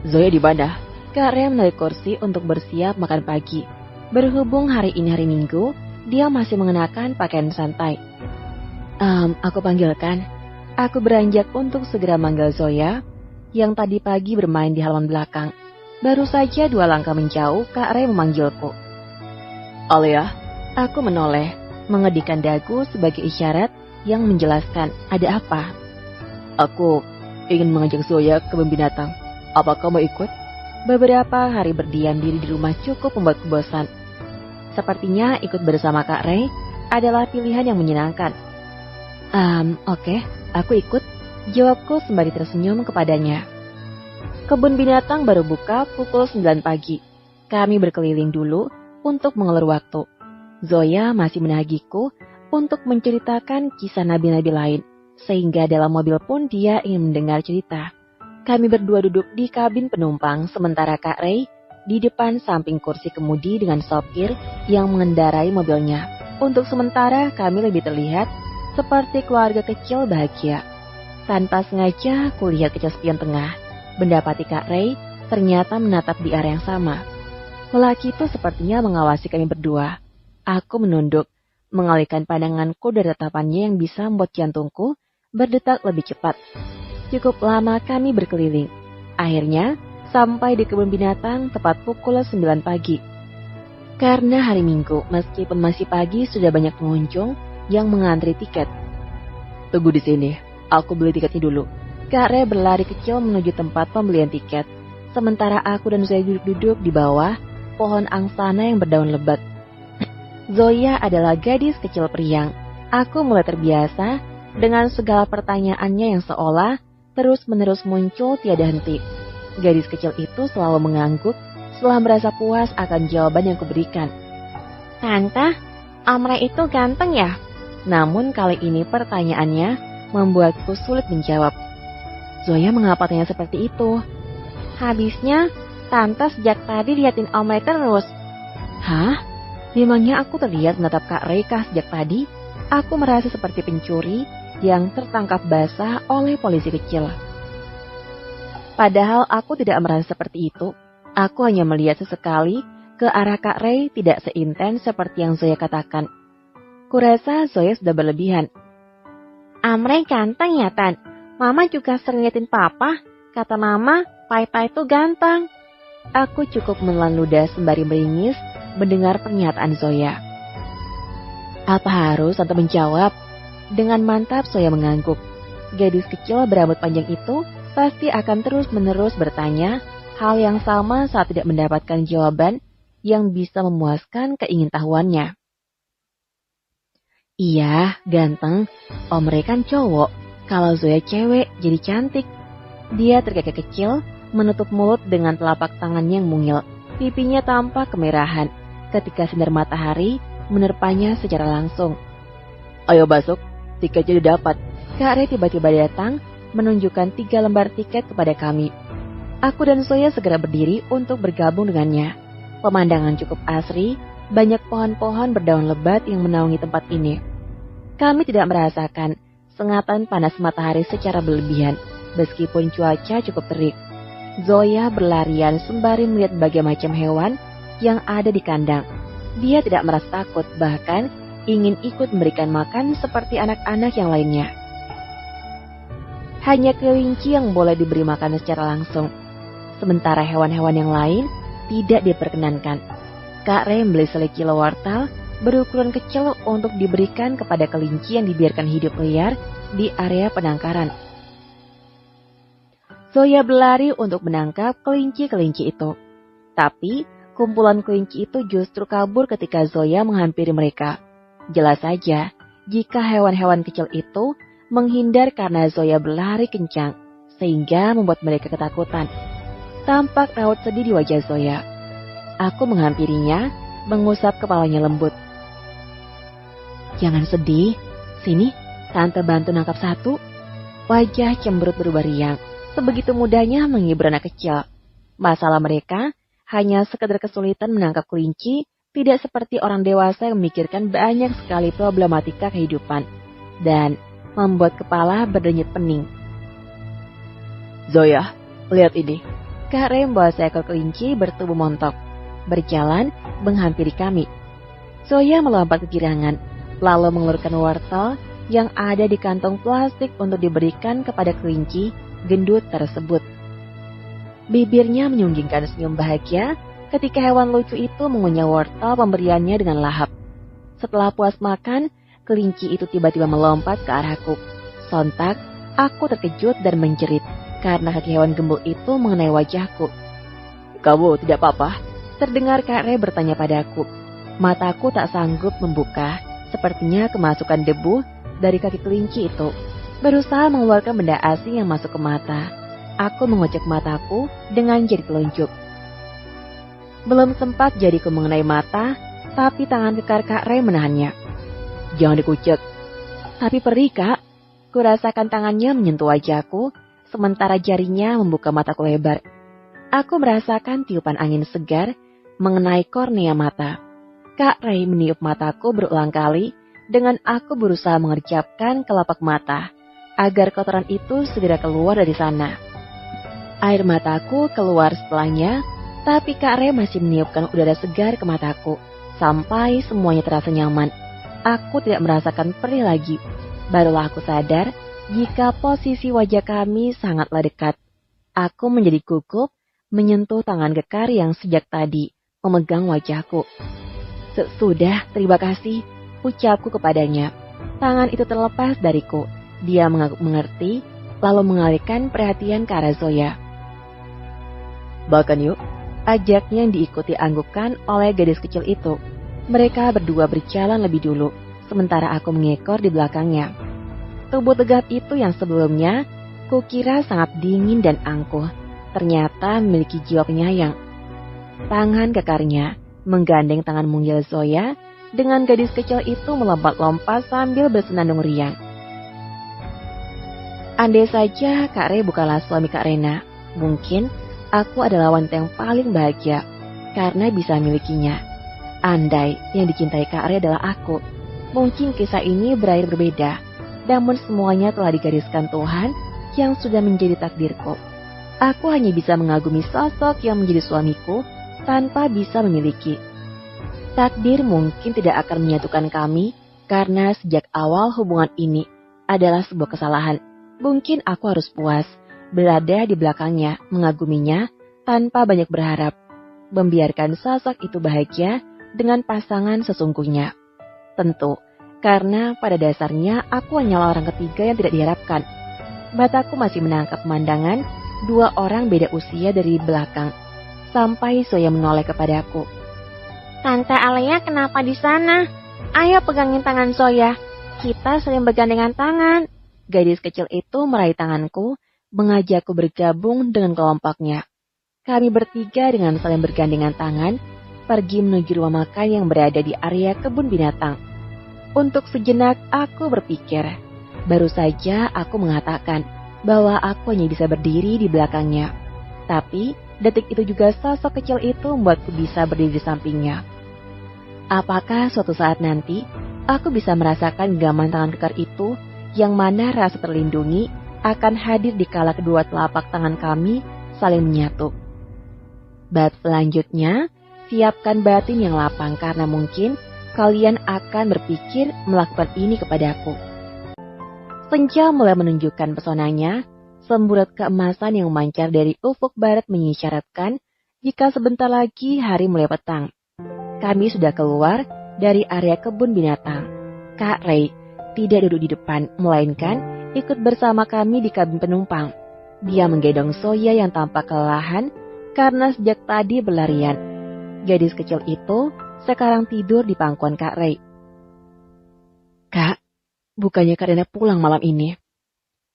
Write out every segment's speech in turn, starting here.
Zoya di mana? Kak Ray menarik kursi untuk bersiap makan pagi. Berhubung hari ini hari Minggu, dia masih mengenakan pakaian santai. Aku panggilkan. Aku beranjak untuk segera manggil Zoya, yang tadi pagi bermain di halaman belakang. Baru saja 2 langkah menjauh, Kak Ray memanggilku. Alia, aku menoleh, mengedikan dagu sebagai isyarat yang menjelaskan ada apa. Aku ingin mengajak Zoya ke kebun binatang. Apakah mau ikut? Beberapa hari berdiam diri di rumah cukup membuatku bosan. Sepertinya ikut bersama Kak Ray adalah pilihan yang menyenangkan. Oke, aku ikut, jawabku sembari tersenyum kepadanya. Kebun binatang baru buka pukul 9 pagi. Kami berkeliling dulu untuk mengulur waktu. Zoya masih menagihku untuk menceritakan kisah nabi-nabi lain, sehingga dalam mobil pun dia ingin mendengar cerita. Kami berdua duduk di kabin penumpang, sementara Kak Ray di depan samping kursi kemudi dengan sopir yang mengendarai mobilnya. Untuk sementara kami lebih terlihat seperti keluarga kecil bahagia. Tanpa sengaja kulihat ke spion tengah, mendapati Kak Ray ternyata menatap di arah yang sama. Lelaki itu sepertinya mengawasi kami berdua. Aku menunduk, mengalihkan pandanganku dari tatapannya yang bisa membuat jantungku berdetak lebih cepat. Cukup lama kami berkeliling. Akhirnya sampai di kebun binatang tepat pukul 9 pagi. Karena hari Minggu, meskipun masih pagi, sudah banyak pengunjung yang mengantri tiket. Tunggu di sini, aku beli tiketnya dulu. Kak Ray berlari kecil menuju tempat pembelian tiket, sementara aku dan Zoya duduk-duduk di bawah pohon angsana yang berdaun lebat. Zoya adalah gadis kecil periang. Aku mulai terbiasa dengan segala pertanyaannya yang seolah terus-menerus muncul tiada henti. Gadis kecil itu selalu mengangguk setelah merasa puas akan jawaban yang kuberikan. Tante, Om Ray itu ganteng ya? Namun kali ini pertanyaannya membuatku sulit menjawab. Zoya mengapa tanya seperti itu? Habisnya, Tante sejak tadi liatin Om Ray terus. Hah? Memangnya aku terlihat menatap Kak Ray kah sejak tadi? Aku merasa seperti pencuri yang tertangkap basah oleh polisi kecil. Padahal aku tidak merasa seperti itu. Aku hanya melihat sesekali ke arah Kak Ray, tidak seintens seperti yang Zoya katakan. Kurasa Zoya sudah berlebihan. Om Ray ganteng ya, Tan? Mama juga sering liatin Papa. Kata Mama, Pai itu ganteng. Aku cukup menelan ludah sembari meringis mendengar pernyataan Zoya. Apa harus Tante menjawab? Dengan mantap Zoya mengangguk. Gadis kecil berambut panjang itu pasti akan terus-menerus bertanya hal yang sama saat tidak mendapatkan jawaban yang bisa memuaskan keingintahuannya. Iya, ganteng. Om Ray kan cowok. Kalau Zoya cewek, jadi cantik. Dia terkekeh kecil, menutup mulut dengan telapak tangannya yang mungil. Pipinya tampak kemerahan ketika sinar matahari menerpanya secara langsung. Ayo masuk, tiketnya didapat. Kak Ray tiba-tiba datang, menunjukkan 3 lembar tiket kepada kami. Aku dan Zoya segera berdiri untuk bergabung dengannya. Pemandangan cukup asri, banyak pohon-pohon berdaun lebat yang menaungi tempat ini. Kami tidak merasakan sengatan panas matahari secara berlebihan, meskipun cuaca cukup terik. Zoya berlarian sembari melihat berbagai macam hewan yang ada di kandang. Dia tidak merasa takut, bahkan ingin ikut memberikan makan seperti anak-anak yang lainnya. Hanya kelinci yang boleh diberi makan secara langsung, sementara hewan-hewan yang lain tidak diperkenankan. Kak Ray membeli sekilo wortel berukuran kecil untuk diberikan kepada kelinci yang dibiarkan hidup liar di area penangkaran. Zoya berlari untuk menangkap kelinci-kelinci itu. Tapi kumpulan kelinci itu justru kabur ketika Zoya menghampiri mereka. Jelas saja, jika hewan-hewan kecil itu menghindar karena Zoya berlari kencang, sehingga membuat mereka ketakutan. Tampak raut sedih di wajah Zoya. Aku menghampirinya, mengusap kepalanya lembut. Jangan sedih, sini, Tante bantu nangkap satu. Wajah cemberut berubah riang, sebegitu mudahnya menghibur anak kecil. Masalah mereka hanya sekedar kesulitan menangkap kelinci, tidak seperti orang dewasa yang memikirkan banyak sekali problematika kehidupan, dan membuat kepala berdenyut pening. Zoya, lihat ini. Kak Ray membawa seekor kelinci bertubuh montok, berjalan menghampiri kami. Zoya melompat kegirangan, lalu mengelurkan wortel yang ada di kantong plastik untuk diberikan kepada kelinci gendut tersebut. Bibirnya menyunggingkan senyum bahagia ketika hewan lucu itu mengunyah wortel pemberiannya dengan lahap. Setelah puas makan, kelinci itu tiba-tiba melompat ke arahku. Sontak, aku terkejut dan menjerit karena kaki hewan gembul itu mengenai wajahku. "Kamu tidak apa-apa?" terdengar Kak Ray bertanya padaku. Mataku tak sanggup membuka, sepertinya kemasukan debu dari kaki kelinci itu. Berusaha mengeluarkan benda asing yang masuk ke mata. Aku mengocek mataku dengan jari telunjuk. Belum sempat jariku mengenai mata, tapi tangan kekar Kak Ray menahannya. "Jangan dikucek." "Tapi perih, Kak." Kurasakan tangannya menyentuh wajahku, sementara jarinya membuka mataku lebar. Aku merasakan tiupan angin segar mengenai kornea mata. Kak Ray meniup mataku berulang kali dengan aku berusaha mengerjapkan kelopak mata agar kotoran itu segera keluar dari sana. Air mataku keluar setelahnya, tapi Kak Ray masih meniupkan udara segar ke mataku sampai semuanya terasa nyaman. Aku tidak merasakan perih lagi. Barulah aku sadar jika posisi wajah kami sangatlah dekat. Aku menjadi gugup menyentuh tangan kekar yang sejak tadi memegang wajahku. "Sudah, terima kasih," ucapku kepadanya. Tangan itu terlepas dariku. Dia mengangguk mengerti, lalu mengalihkan perhatian ke arah Zoya. "Makan yuk," ajaknya yang diikuti anggukan oleh gadis kecil itu. Mereka berdua berjalan lebih dulu, sementara aku mengekor di belakangnya. Tubuh tegap itu yang sebelumnya kukira sangat dingin dan angkuh, ternyata memiliki jiwa penyayang. Tangan kekarnya menggandeng tangan mungil Zoya, dengan gadis kecil itu melompat-lompat sambil bersenandung riang. Andai saja Kak Ray bukanlah suami Kak Rena, mungkin aku adalah wanita yang paling bahagia karena bisa memilikinya. Andai yang dicintai Kak Ray adalah aku, mungkin kisah ini berakhir berbeda. Namun semuanya telah digariskan Tuhan yang sudah menjadi takdirku. Aku hanya bisa mengagumi sosok yang menjadi suamiku tanpa bisa memiliki. Takdir mungkin tidak akan menyatukan kami karena sejak awal hubungan ini adalah sebuah kesalahan. Mungkin aku harus puas berada di belakangnya, mengaguminya tanpa banyak berharap, membiarkan sosok itu bahagia dengan pasangan sesungguhnya. Tentu, karena pada dasarnya aku hanyalah orang ketiga yang tidak diharapkan. Mataku masih menangkap pemandangan dua orang beda usia dari belakang, sampai Zoya menoleh kepadaku. "Tante Alia kenapa di sana? Ayo pegangin tangan Zoya, kita saling bergandengan tangan." Gadis kecil itu meraih tanganku, mengajakku bergabung dengan kelompoknya. Kami bertiga dengan saling bergandengan tangan, pergi menuju rumah makan yang berada di area kebun binatang. Untuk sejenak aku berpikir, baru saja aku mengatakan bahwa aku hanya bisa berdiri di belakangnya. Tapi detik itu juga sosok kecil itu membuatku bisa berdiri di sampingnya. Apakah suatu saat nanti aku bisa merasakan genggaman tangan kekar itu, yang mana rasa terlindungi akan hadir di kala kedua telapak tangan kami saling menyatu. Bab selanjutnya, siapkan batin yang lapang karena mungkin kalian akan berpikir melakukan ini kepadaku. Senja mulai menunjukkan pesonanya, semburat keemasan yang memancar dari ufuk barat mengisyaratkan jika sebentar lagi hari mulai petang. Kami sudah keluar dari area kebun binatang. Kak Ray tidak duduk di depan, melainkan ikut bersama kami di kabin penumpang. Dia menggendong Zoya yang tampak kelelahan karena sejak tadi berlarian. Gadis kecil itu sekarang tidur di pangkuan Kak Ray. "Kak, bukannya Kak Rena pulang malam ini?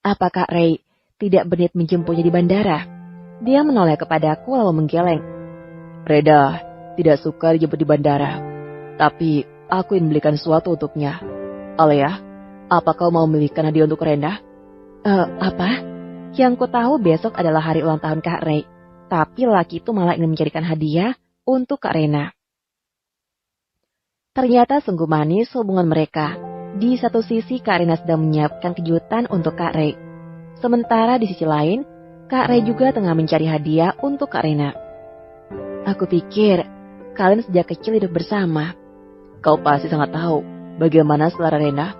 Apa Kak Ray tidak berniat menjemputnya di bandara?" Dia menoleh kepadaku lalu menggeleng. "Reda tidak suka dijemput di bandara, tapi aku ingin membelikan sesuatu untuknya. Alia, apa kau mau membelikan hadiah untuk Rena?" Apa? Yang ku tahu besok adalah hari ulang tahun Kak Ray, tapi laki itu malah ingin mencarikan hadiah untuk Kak Rena. Ternyata sungguh manis hubungan mereka. Di satu sisi Kak Rena sedang menyiapkan kejutan untuk Kak Ray. Sementara di sisi lain, Kak Ray juga tengah mencari hadiah untuk Kak Rena. Aku pikir kalian sejak kecil hidup bersama. Kau pasti sangat tahu bagaimana selera Rena.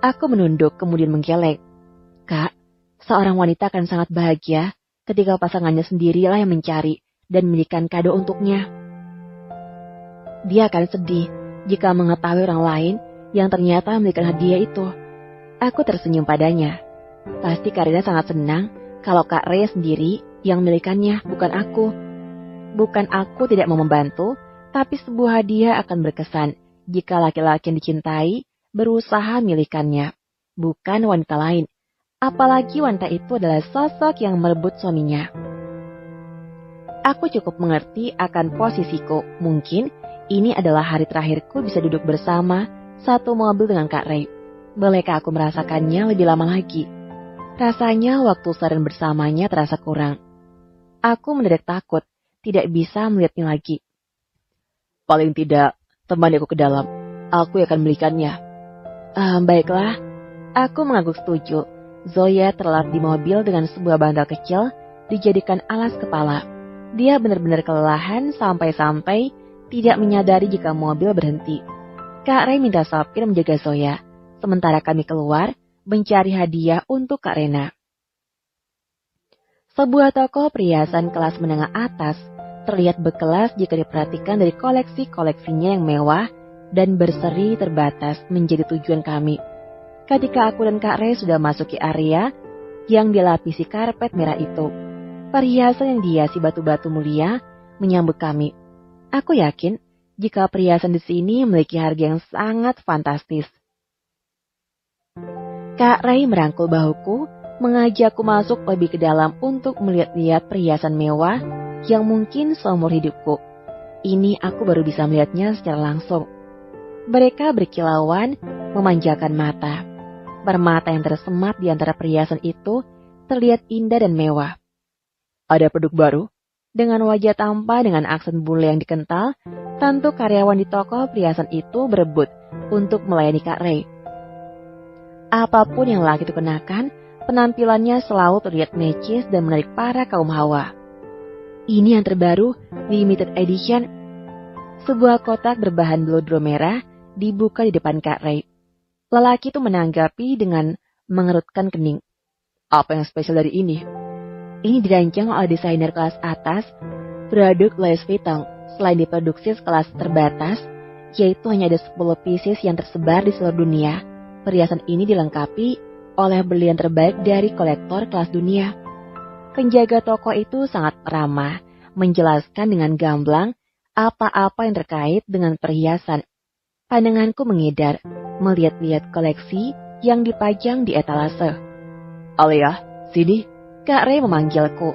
Aku menunduk kemudian menggeleng. Kak, seorang wanita akan sangat bahagia ketika pasangannya sendirilah yang mencari dan memberikan kado untuknya. Dia akan sedih jika mengetahui orang lain yang ternyata memberikan hadiah itu. Aku tersenyum padanya. Pasti Kak Rena sangat senang kalau Kak Ray sendiri yang memilikannya, bukan aku. Bukan aku tidak mau membantu, tapi sebuah hadiah akan berkesan jika laki-laki yang dicintai berusaha memilikannya, bukan wanita lain. Apalagi wanita itu adalah sosok yang merebut suaminya. Aku cukup mengerti akan posisiku. Mungkin ini adalah hari terakhirku bisa duduk bersama satu mobil dengan Kak Ray. Bolehkah aku merasakannya lebih lama lagi? Rasanya waktu seharian bersamanya terasa kurang. Aku mendadak takut, tidak bisa melihatnya lagi. Paling tidak, temani aku ke dalam. Aku akan membelikannya. Baiklah, aku mengangguk setuju. Zoya terlelap di mobil dengan sebuah bantal kecil dijadikan alas kepala. Dia benar-benar kelelahan sampai-sampai tidak menyadari jika mobil berhenti. Kak Ray minta sopir menjaga Zoya, sementara kami keluar mencari hadiah untuk Kak Rena. Sebuah toko perhiasan kelas menengah atas terlihat berkelas jika diperhatikan dari koleksi-koleksinya yang mewah dan berseri terbatas menjadi tujuan kami. Ketika aku dan Kak Ray sudah masuki area yang dilapisi karpet merah itu, perhiasan yang dihiasi batu-batu mulia menyambut kami. Aku yakin jika perhiasan di sini memiliki harga yang sangat fantastis. Kak Ray merangkul bahuku, mengajakku masuk lebih ke dalam untuk melihat-lihat perhiasan mewah yang mungkin seumur hidupku. Ini aku baru bisa melihatnya secara langsung. Mereka berkilauan, memanjakan mata. Permata yang tersemat di antara perhiasan itu terlihat indah dan mewah. Ada produk baru? Dengan wajah tampan dengan aksen bule yang dikental, tentu karyawan di toko perhiasan itu berebut untuk melayani Kak Ray. Apapun yang laki itu kenakan, penampilannya selalu terlihat necis dan menarik para kaum hawa. Ini yang terbaru, limited edition. Sebuah kotak berbahan blodro merah dibuka di depan Kak Ray. Lelaki itu menanggapi dengan mengerutkan kening. Apa yang spesial dari ini? Ini dirancang oleh desainer kelas atas, produk Louis Vuitton. Selain diproduksi sekelas terbatas, yaitu hanya ada 10 pieces yang tersebar di seluruh dunia. Perhiasan ini dilengkapi oleh berlian terbaik dari kolektor kelas dunia. Penjaga toko itu sangat ramah, menjelaskan dengan gamblang apa-apa yang terkait dengan perhiasan. Pandanganku mengedar, melihat-lihat koleksi yang dipajang di etalase. Alia, sini, Kak Ray memanggilku.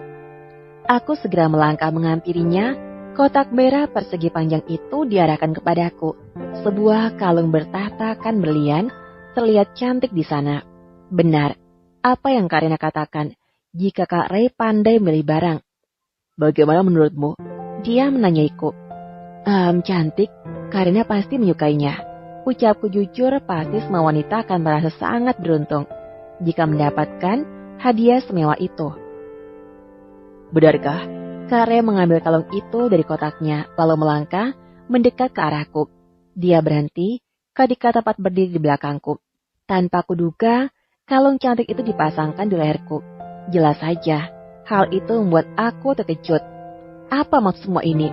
Aku segera melangkah menghampirinya. Kotak merah persegi panjang itu diarahkan kepadaku. Sebuah kalung bertahtakan berlian terlihat cantik di sana. Benar, apa yang Kak Rena katakan, jika Kak Ray pandai memilih barang. Bagaimana menurutmu? Dia menanyaiku. Cantik, Kak Rena pasti menyukainya. Ucapku jujur, pasti semua wanita akan merasa sangat beruntung jika mendapatkan hadiah semewah itu. Benarkah? Kak Ray mengambil kalung itu dari kotaknya, lalu melangkah mendekat ke arahku. Dia berhenti ketika tepat berdiri di belakangku. Tanpa kuduga, kalung cantik itu dipasangkan di leherku. Jelas saja, hal itu membuat aku terkejut. Apa maksud semua ini?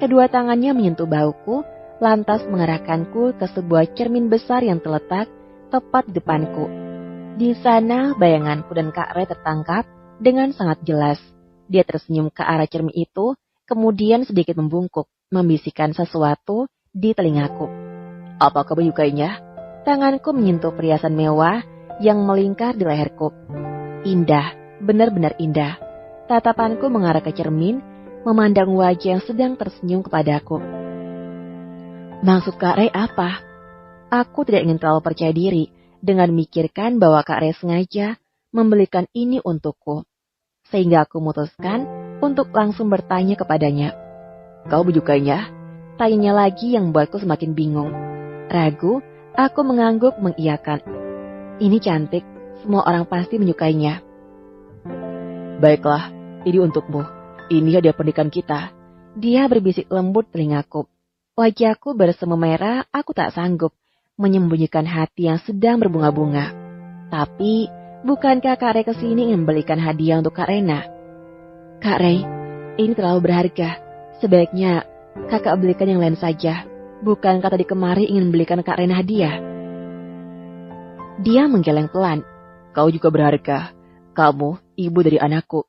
Kedua tangannya menyentuh bahuku, lantas mengarahkanku ke sebuah cermin besar yang terletak tepat di depanku. Di sana, bayanganku dan Kak Ray tertangkap dengan sangat jelas. Dia tersenyum ke arah cermin itu, kemudian sedikit membungkuk, membisikkan sesuatu di telingaku. Apa kamu menyukainya? Tanganku menyentuh perhiasan mewah yang melingkar di leherku. Indah, benar-benar indah. Tatapanku mengarah ke cermin, memandang wajah yang sedang tersenyum kepadaku. Maksud Kak Ray apa? Aku tidak ingin terlalu percaya diri dengan memikirkan bahwa Kak Ray sengaja membelikan ini untukku. Sehingga aku memutuskan untuk langsung bertanya kepadanya. Kau menyukainya? Tanyanya lagi yang membuatku semakin bingung. Ragu, aku mengangguk mengiyakan. Ini cantik, semua orang pasti menyukainya. Baiklah, ini untukmu. Ini hadiah pernikahan kita. Dia berbisik lembut telingaku. Wajahku bersemu merah, aku tak sanggup menyembunyikan hati yang sedang berbunga-bunga. Tapi, bukankah Kak Ray kesini ingin membelikan hadiah untuk Kak Rena? Kak Ray, ini terlalu berharga. Sebaiknya kakak belikan yang lain saja. Bukankah tadi kemari ingin membelikan Kak Rena hadiah? Dia menggeleng pelan. Kau juga berharga. Kamu ibu dari anakku.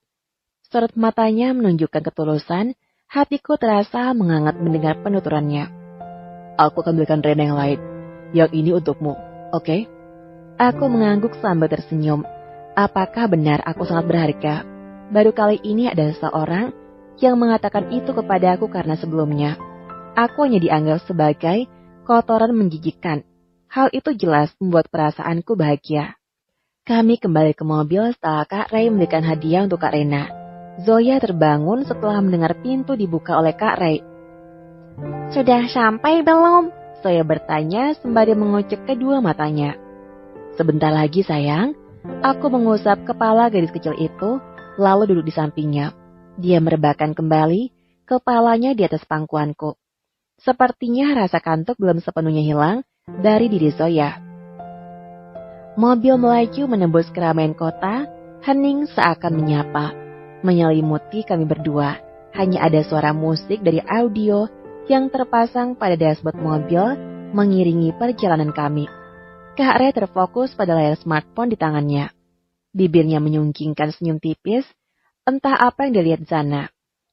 Sorot matanya menunjukkan ketulusan. Hatiku terasa menghangat mendengar penuturannya. Aku akan belikan Rena yang lain. Yang ini untukmu, oke? Aku mengangguk sambil tersenyum. Apakah benar aku sangat berharga? Baru kali ini ada seseorang yang mengatakan itu kepadaku karena sebelumnya aku hanya dianggap sebagai kotoran menjijikkan. Hal itu jelas membuat perasaanku bahagia. Kami kembali ke mobil setelah Kak Ray memberikan hadiah untuk Kak Rena. Zoya terbangun setelah mendengar pintu dibuka oleh Kak Ray. Sudah sampai belum? Zoya bertanya sembari mengucek kedua matanya. Sebentar lagi sayang. Aku mengusap kepala gadis kecil itu, lalu duduk di sampingnya. Dia merebahkan kembali kepalanya di atas pangkuanku. Sepertinya rasa kantuk belum sepenuhnya hilang dari diri Zoya. Mobil melaju menembus keramaian kota, hening seakan menyapa. Menyelimuti kami berdua, hanya ada suara musik dari audio yang terpasang pada dashboard mobil mengiringi perjalanan kami. Kak Ray terfokus pada layar smartphone di tangannya. Bibirnya menyungkingkan senyum tipis, entah apa yang dilihat di sana.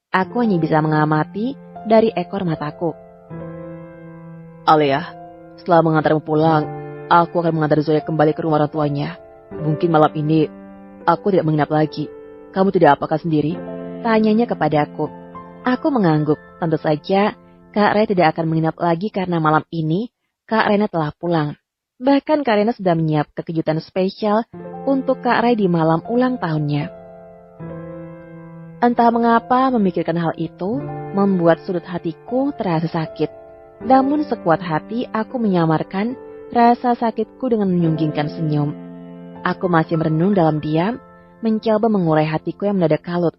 Aku hanya bisa mengamati dari ekor mataku. Alia, setelah mengantarmu pulang, aku akan mengantar Zoya kembali ke rumah orang tuanya. Mungkin malam ini aku tidak menginap lagi. Kamu tidak apakah sendiri? Tanyanya kepadaku. Aku mengangguk. Tentu saja Kak Ray tidak akan menginap lagi karena malam ini Kak Rena telah pulang. Bahkan Kak Rena sudah menyiapkan kejutan spesial untuk Kak Ray di malam ulang tahunnya. Entah mengapa memikirkan hal itu membuat sudut hatiku terasa sakit. Namun sekuat hati aku menyamarkan rasa sakitku dengan menyunggingkan senyum. Aku masih merenung dalam diam, mencoba mengurai hatiku yang mendadak kalut.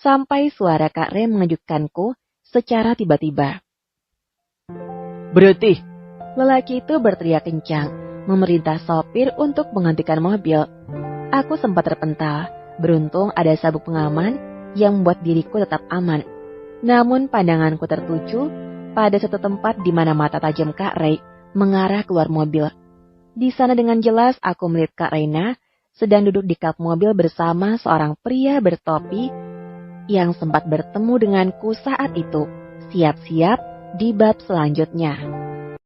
Sampai suara Kak Ray mengejutkanku secara tiba-tiba. Berhenti! Lelaki itu berteriak kencang, memerintah sopir untuk menghentikan mobil. Aku sempat terpental, beruntung ada sabuk pengaman yang membuat diriku tetap aman. Namun pandanganku tertuju pada satu tempat di mana mata tajam Kak Ray mengarah keluar mobil. Di sana dengan jelas aku melihat Kak Rena sedang duduk di kap mobil bersama seorang pria bertopi yang sempat bertemu denganku saat itu. Siap-siap di bab selanjutnya.